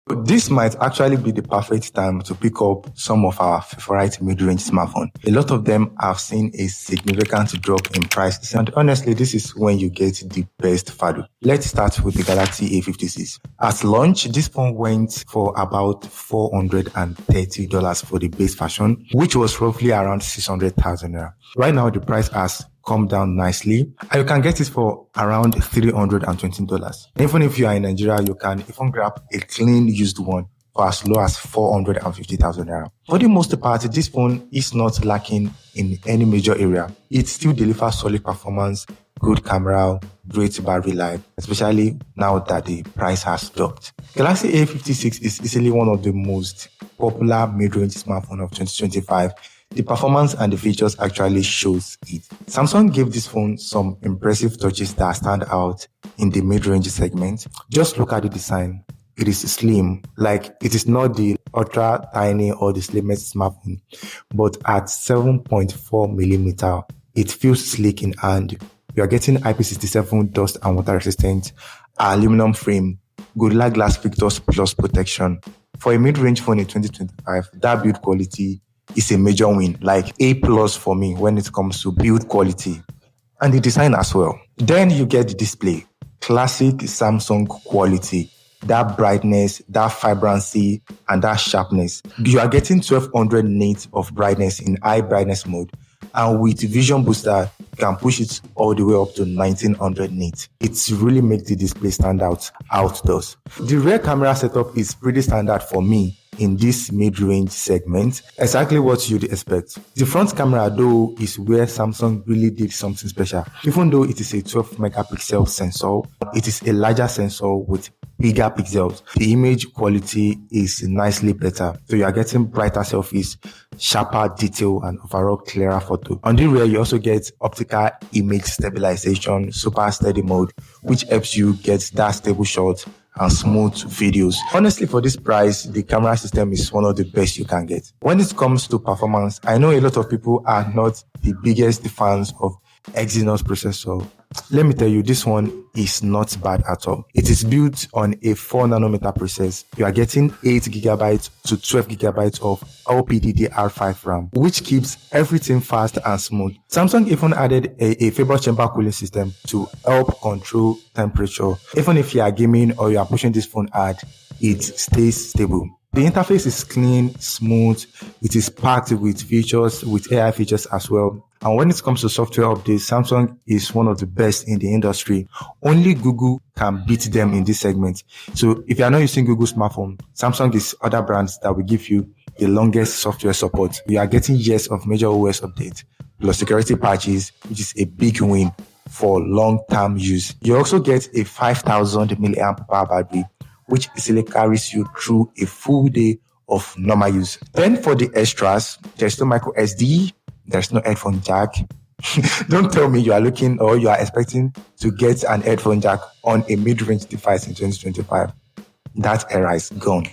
This might actually be the perfect time to pick up some of our favorite mid-range smartphones. A lot of them have seen a significant drop in prices, and honestly, this is when you get the best value. Let's start with the Galaxy A56. At launch, this phone went for about $430 for the base version, which was roughly around 600,000 naira. Right now, the price has come down nicely, and you can get it for around $320. Even if you are in Nigeria, you can even grab a clean used one for as low as 450,000 naira. For the most part, this phone is not lacking in any major area. It still delivers solid performance, good camera, great battery life, especially now that the price has dropped. Galaxy A56 is easily one of the most popular mid-range smartphone of 2025. The performance and the features actually shows it. Samsung gave this phone some impressive touches that stand out in the mid-range segment. Just look at the design. It is slim, like it is not the ultra tiny or the slimmest smartphone, but at 7.4 millimeter, it feels sleek in hand. You are getting IP67 dust and water resistant, aluminum frame, Gorilla Glass Victus Plus protection. For a mid-range phone in 2025, that build quality is a major win, like A+ for me when it comes to build quality and the design as well. Then you get the display, classic Samsung quality, that brightness, that vibrancy, and that sharpness. You are getting 1200 nits of brightness in high brightness mode, and with Vision Booster, you can push it all the way up to 1900 nits. It really makes the display stand out outdoors. The rear camera setup is pretty standard for me in this mid-range segment, exactly what you'd expect. The front camera though is where Samsung really did something special. Even though it is a 12 megapixel sensor, it is a larger sensor with bigger pixels. The image quality is nicely better, so you are getting brighter selfies, sharper detail, and overall clearer photo. On the rear, you also get optical image stabilization, super steady mode, which helps you get that stable shot and smooth videos. Honestly, for this price, the camera system is one of the best you can get. When it comes to performance, I know a lot of people are not the biggest fans of Exynos processor. Let me tell you, this one is not bad at all. It is built on a 4 nanometer process. You are getting 8 gigabytes to 12 gigabytes of LPDDR5 RAM, which keeps everything fast and smooth. Samsung even added a vapor chamber cooling system to help control temperature. Even if you are gaming or you are pushing this phone hard, it stays stable. The interface is clean, smooth. It is packed with features, with AI features as well. And when it comes to software updates, Samsung is one of the best in the industry. Only Google can beat them in this segment. So if you are not using Google smartphone, Samsung is other brands that will give you the longest software support. You are getting years of major OS updates, plus security patches, which is a big win for long-term use. You also get a 5000 milliamp hour battery, which easily carries you through a full day of normal use. Then for the extras, there's no micro SD, there's no headphone jack. Don't tell me you are looking or you are expecting to get an headphone jack on a mid-range device in 2025. That era is gone.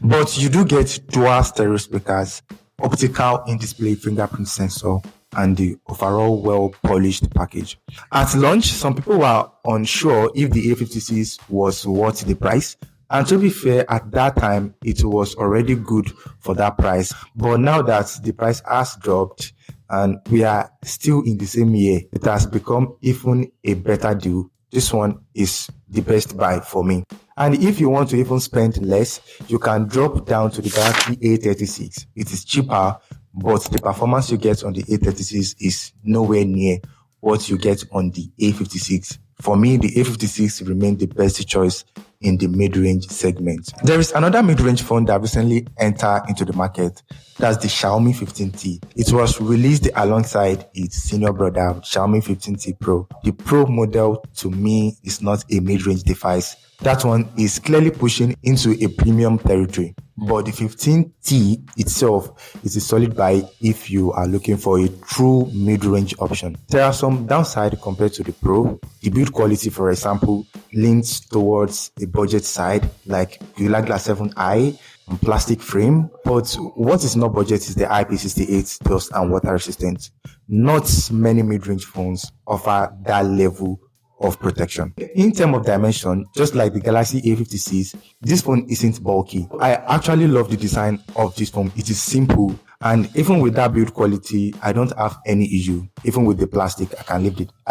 But you do get dual stereo speakers, optical in-display fingerprint sensor, and the overall well-polished package. At launch, some people were unsure if the A56 was worth the price. And to be fair, at that time, it was already good for that price. But now that the price has dropped and we are still in the same year, it has become even a better deal. This one is the best buy for me. And if you want to even spend less, you can drop down to the Galaxy A36. It is cheaper, but the performance you get on the A36 is nowhere near what you get on the A56. For me, the A56 remained the best choice in the mid-range segment. There is another mid-range phone that recently entered into the market. That's the Xiaomi 15T. It was released alongside its senior brother, Xiaomi 15T Pro. The Pro model, to me, is not a mid-range device. That one is clearly pushing into a premium territory. But the 15T itself is a solid buy if you are looking for a true mid-range option. There are some downside compared to the Pro. The build quality, for example, leans towards the budget side, like Gorilla Glass 7i and plastic frame. But what is not budget is the IP68 dust and water resistant. Not many mid-range phones offer that level of protection. In terms of dimension, just like the Galaxy A56, this phone isn't bulky. I actually love the design of this phone. It is simple, and even with that build quality, I don't have any issue. Even with the plastic, I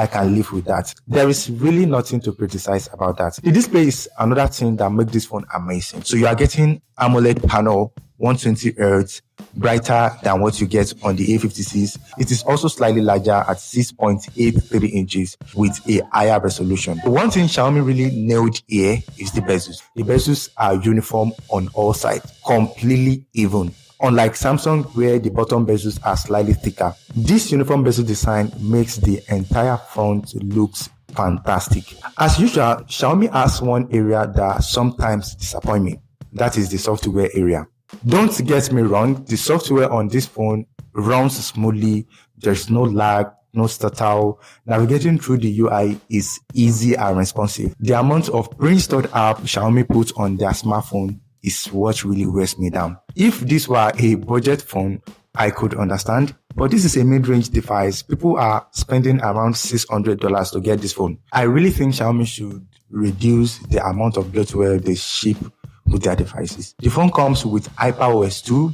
can live with that. There is really nothing to criticize about that. The display is another thing that makes this phone amazing. So you are getting AMOLED panel, 120 Hz, brighter than what you get on the A56. It is also slightly larger at 6.83 inches with a higher resolution. The one thing Xiaomi really nailed here is the bezels. The bezels are uniform on all sides, completely even. Unlike Samsung, where the bottom bezels are slightly thicker. This uniform bezel design makes the entire front looks fantastic. As usual, Xiaomi has one area that sometimes disappoints me. That is the software area. Don't get me wrong, the software on this phone runs smoothly. There's no lag, no stutter. Navigating through the UI is easy and responsive. The amount of pre-installed app Xiaomi puts on their smartphone is what really wears me down. If this were a budget phone, I could understand, but this is a mid-range device. People are spending around $600 to get this phone. I really think Xiaomi should reduce the amount of bloatware they ship with their devices. The phone comes with HyperOS 2.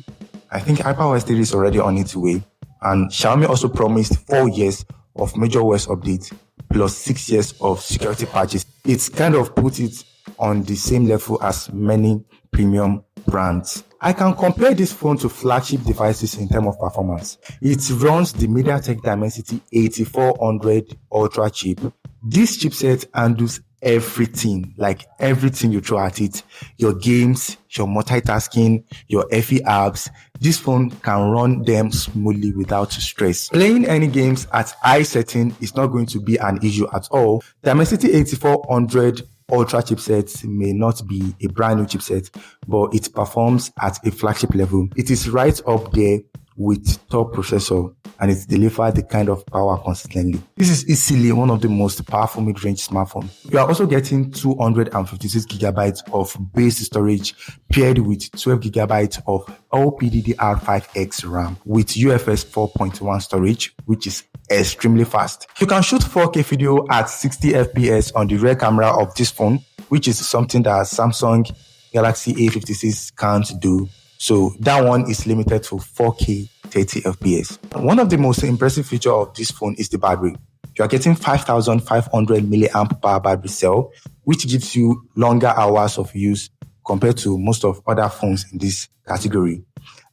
I think HyperOS 3 is already on its way. And Xiaomi also promised 4 years of major OS updates plus 6 years of security patches. It's kind of put it on the same level as many premium brands. I can compare this phone to flagship devices in terms of performance. It runs the MediaTek Dimensity 8400 Ultra chip. This chipset handles everything, like everything you throw at it. Your games, your multitasking, your FE apps. This phone can run them smoothly without stress. Playing any games at high setting is not going to be an issue at all. Dimensity 8400 Ultra chipset may not be a brand new chipset, but it performs at a flagship level. It is right up there with top processor, and it delivers the kind of power consistently. This is easily one of the most powerful mid-range smartphones. You are also getting 256 gigabytes of base storage paired with 12 gigabytes of LPDDR5X RAM with UFS 4.1 storage, which is extremely fast. You can shoot 4K video at 60 FPS on the rear camera of this phone, which is something that Samsung Galaxy A56 can't do. So that one is limited to 4K 30 FPS. One of the most impressive features of this phone is the battery. You are getting 5,500 milliamp power battery cell, which gives you longer hours of use compared to most of other phones in this category.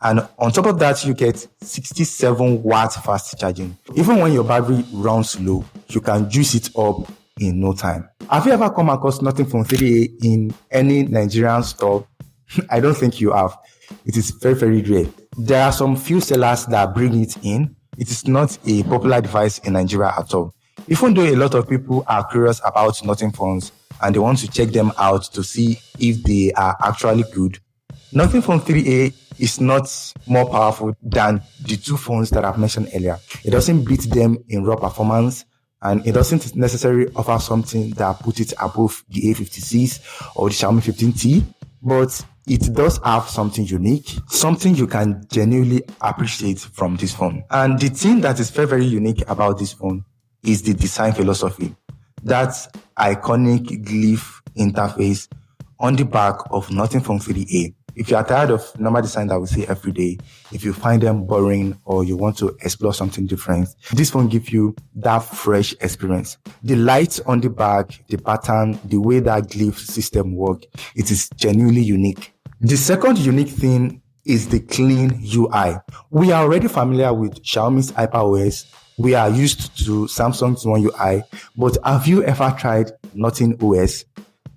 And on top of that, you get 67 watts fast charging. Even when your battery runs low, you can juice it up in no time. Have you ever come across Nothing Phone 3A in any Nigerian store? I don't think you have. It is very, very rare. There are some few sellers that bring it in. It is not a popular device in Nigeria at all. Even though a lot of people are curious about Nothing phones and they want to check them out to see if they are actually good, Nothing Phone 3A is not more powerful than the two phones that I've mentioned earlier. It doesn't beat them in raw performance, and it doesn't necessarily offer something that put it above the A56 or the Xiaomi 15T, but it does have something unique, something you can genuinely appreciate from this phone. And the thing that is very, very unique about this phone is the design philosophy. That iconic glyph interface on the back of Nothing Phone 3A. If you are tired of normal design that we see every day, if you find them boring or you want to explore something different, this phone gives you that fresh experience. The lights on the back, the pattern, the way that glyph system works, it is genuinely unique. The second unique thing is the clean UI. We are already familiar with Xiaomi's HyperOS. We are used to Samsung's One UI, but have you ever tried Nothing OS?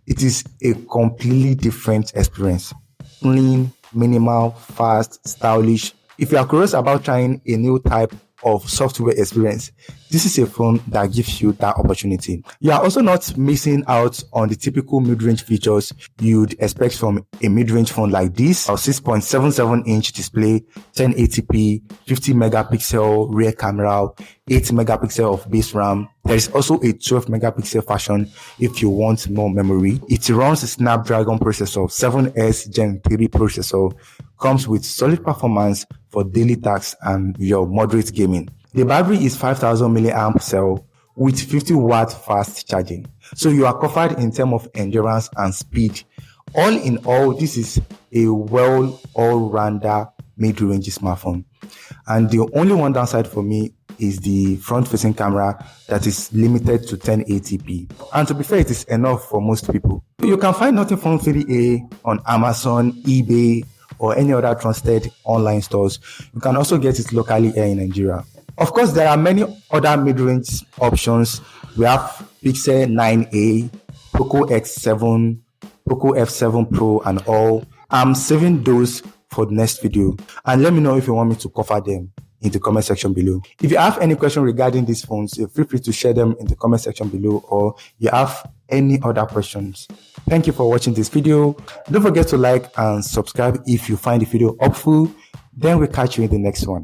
It is a completely different experience. Clean, minimal, fast, stylish. If you are curious about trying a new type of software experience, this is a phone that gives you that opportunity. You are also not missing out on the typical mid-range features you'd expect from a mid-range phone like this. A 6.77-inch display, 1080p, 50 megapixel rear camera, 8 megapixel of base RAM. There is also a 12 megapixel version if you want more memory. It runs a Snapdragon processor, 7S Gen 3 processor, comes with solid performance for daily tasks and your moderate gaming. The battery is 5,000 milliamp cell with 50-watt fast charging. So you are covered in terms of endurance and speed. All in all, this is a well all-rounder mid-range smartphone. And the only one downside for me is the front-facing camera that is limited to 1080p. And to be fair, it is enough for most people. You can find Nothing Phone 3A on Amazon, eBay, or any other trusted online stores. You can also get it locally here in Nigeria. Of course, there are many other mid-range options. We have Pixel 9a, Poco X7, Poco F7 Pro, and all. I'm saving those for the next video, and let me know if you want me to cover them in the comment section below. If you have any question regarding these phones, feel free to share them in the comment section below, or you have any other questions. Thank you for watching this video. Don't forget to like and subscribe if you find the video helpful. Then we'll catch you in the next one.